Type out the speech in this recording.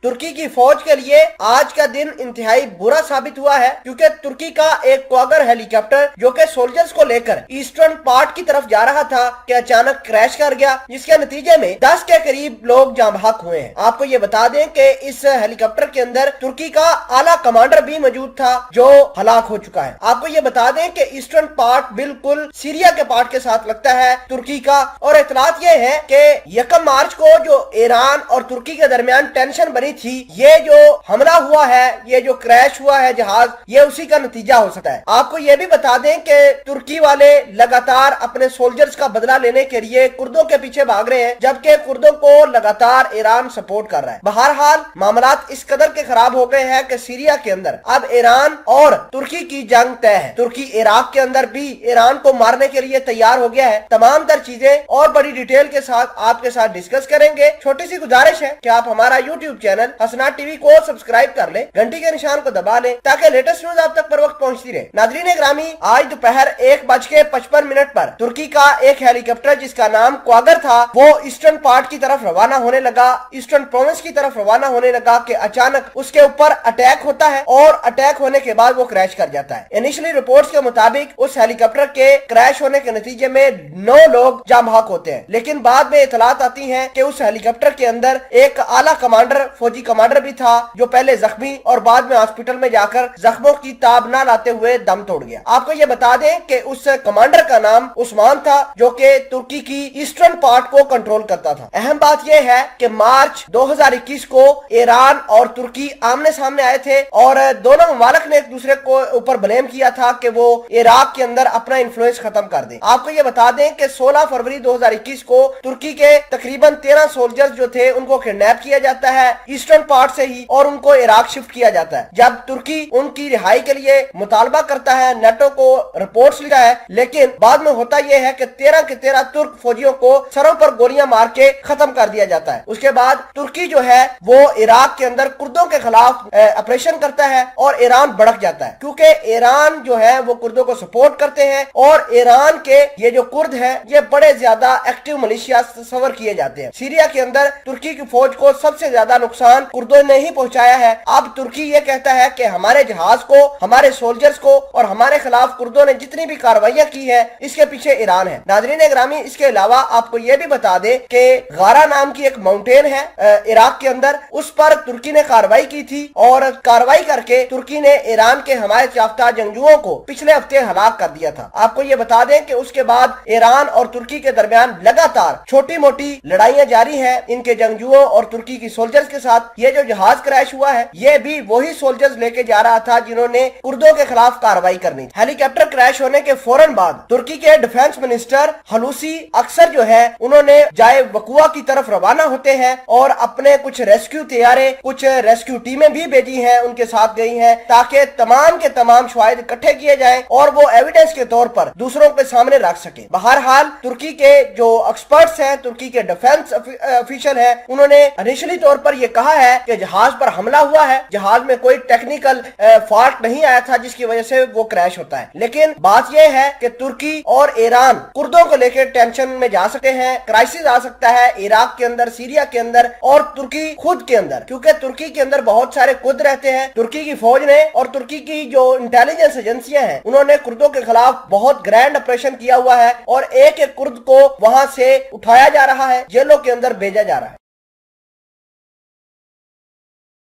तुर्की की फौज के लिए आज का दिन इंतहाई बुरा साबित हुआ है, क्योंकि तुर्की का एक क्वागर हेलीकॉप्टर जो कि सोल्जर्स को लेकर ईस्टर्न पार्ट की तरफ जा रहा था कि अचानक क्रैश कर गया, जिसके नतीजे में 10 के करीब लोग जाँ बहक हुए हैं। आपको ये बता दें कि इस हेलीकॉप्टर के अंदर तुर्की का आला कमांडर भी मौजूद था जो हलाक हो चुका है। आपको ये बता दें कि ईस्टर्न पार्ट बिल्कुल सीरिया के पार्ट के साथ लगता है तुर्की का, और इतलात ये है कि 1 मार्च को जो ईरान और तुर्की के दरमियान टेंशन बनी थी, ये जो हमला हुआ है, ये जो क्रैश हुआ है जहाज, ये उसी का नतीजा हो सकता है। आपको ये भी बता दें कि तुर्की वाले लगातार अपने सोल्जर्स का बदला लेने के लिए कुर्दों के पीछे भाग रहे हैं, जबकि कुर्दों को लगातार ईरान सपोर्ट कर रहा है। बहरहाल मामलात इस कदर के खराब हो गए हैं कि सीरिया के अंदर अब ईरान और तुर्की की जंग तय है। तुर्की इराक के अंदर भी ईरान को मारने के लिए तैयार हो गया है। तमाम तर चीजें और बड़ी डिटेल के साथ आपके साथ डिस्कस करेंगे। छोटी सी गुजारिश है कि आप हमारा यूट्यूब चैनल हसनाट टीवी को सब्सक्राइब कर ले, घंटी के निशान को दबा ले, ताकि लेटेस्ट न्यूज आप तक पर वक्त पहुंचती रहे। नाज़रीन ग्रामी, आज दोपहर 1:55 पर तुर्की का एक हेलीकॉप्टर जिसका नाम क्वागर था, वो ईस्टर्न पार्ट की तरफ रवाना होने लगा, ईस्टर्न प्रोविंस की तरफ रवाना होने लगा कि अचानक उसके ऊपर अटैक होता है और अटैक होने के बाद वो क्रैश कर जाता है। इनिशियली रिपोर्ट्स के मुताबिक उस हेलीकॉप्टर के क्रैश होने के नतीजे में 9 लोग जाँ बहक होते हैं, लेकिन बाद में इतलात आती हैं कि उस हेलीकॉप्टर के अंदर एक आला कमांडर, फौजी कमांडर भी था जो पहले जख्मी और बाद में हॉस्पिटल में जाकर जख्मों की ताब ना लाते हुए दम तोड़ गया। आपको ये बता दें कि उस कमांडर का नाम उस्मान था जो कि तुर्की की ईस्टर्न पार्ट को कंट्रोल करता था। अहम बात यह है कि मार्च 2021 को ईरान और तुर्की आमने सामने आए थे और दोनों ममालिक ने एक दूसरे को ऊपर ब्लेम किया था कि वो इराक के अंदर अपना इन्फ्लुएंस खत्म कर दें। आपको ये बता दें कि 16 फरवरी 2021 को तुर्की के तकरीबन 13 सोल्जर्स जो थे उनको किडनैप किया जाता है ईस्टर्न पार्ट से ही और उनको इराक शिफ्ट किया जाता है। जब तुर्की उनकी रिहाई के लिए मुतालबा करता है, नेटो को रिपोर्ट्स लिखा है, लेकिन बाद में होता यह है कि 13 के 13 तुर्क फौजियों को सरों पर गोलियां मार के खत्म कर दिया जाता है। उसके बाद तुर्की जो है वो इराक के अंदर कुर्दों के खिलाफ ऑपरेशन करता है और ईरान भड़क जाता है, क्योंकि ईरान जो है वो कुर्दों को सपोर्ट करते हैं और ईरान के ये जो कुर्द है ये बड़े ज्यादा एक्टिव मलेशिया तस्वर किए जाते हैं। सीरिया के अंदर तुर्की की फौज को सबसे ज्यादा नुकसान कुर्दों ने ही पहुंचाया है। अब तुर्की ये कहता है कि हमारे जहाज को, हमारे सोल्जर्स को और हमारे खिलाफ कुर्दों ने जितनी भी कार्रवाइयां की है इसके पीछे ईरान है। नाज़रीन ग्रामी, इसके अलावा आपको ये भी बता दे कि गारा नाम की एक माउंटेन है इराक के अंदर, उस पर तुर्की ने कार्रवाई की थी और कार्रवाई करके तुर्की ने ईरान के हिमायत याफ्ता जंगजुओं को पिछले हफ्ते हलाक कर दिया था। आपको ये बता दें कि उसके बाद ईरान और तुर्की के दरमियान लगातार छोटी मोटी लड़ाइयां जारी हैं इनके जंगजुओं और तुर्की की सोल्जर्स के साथ। ये जो जहाज क्रैश हुआ है ये भी वही सोल्जर्स लेके जा रहा था जिन्होंने कुर्दों के खिलाफ कार्रवाई करनी। हेलीकॉप्टर क्रैश होने के फौरन बाद तुर्की के डिफेंस मिनिस्टर हलूसी अक्सर जो है उन्होंने जाए वकुआ की तरफ रवाना होते हैं और अपने कुछ रेस्क्यू तैयारे, कुछ रेस्क्यू टीमें भी भेजी हैं, उनके साथ गई हैं ताकि तमाम के तमाम शवाहिद इकट्ठे किए जाएं और वो एविडेंस के तौर पर दूसरों के सामने रख सके। बहरहाल तुर्की के जो एक्सपर्ट्स हैं, तुर्की के डिफेंस ऑफिशियल हैं, उन्होंने इनिशियली तौर पर यह कहा है कि जहाज पर हमला हुआ है, जहाज में कोई टेक्निकल फॉल्ट नहीं आया था जिसकी वजह से वो क्रैश होता है। लेकिन बात यह है कि तुर्की और ईरान कुर्दों को लेकर टेंशन में जा सकते हैं, क्राइसिस आ सकता है इराक के अंदर, सीरिया के अंदर और तुर्की खुद के अंदर, क्योंकि तुर्की के अंदर बहुत सारे कुर्द रहते हैं। तुर्की की फौज ने और तुर्की की जो इंटेलिजेंस एजेंसियां हैं उन्होंने कुर्दों के खिलाफ बहुत ग्रैंड ऑपरेशन किया हुआ है और एक एक कुर्द को वहां से उठाया जा रहा है, जेलों के अंदर भेजा जा रहा है।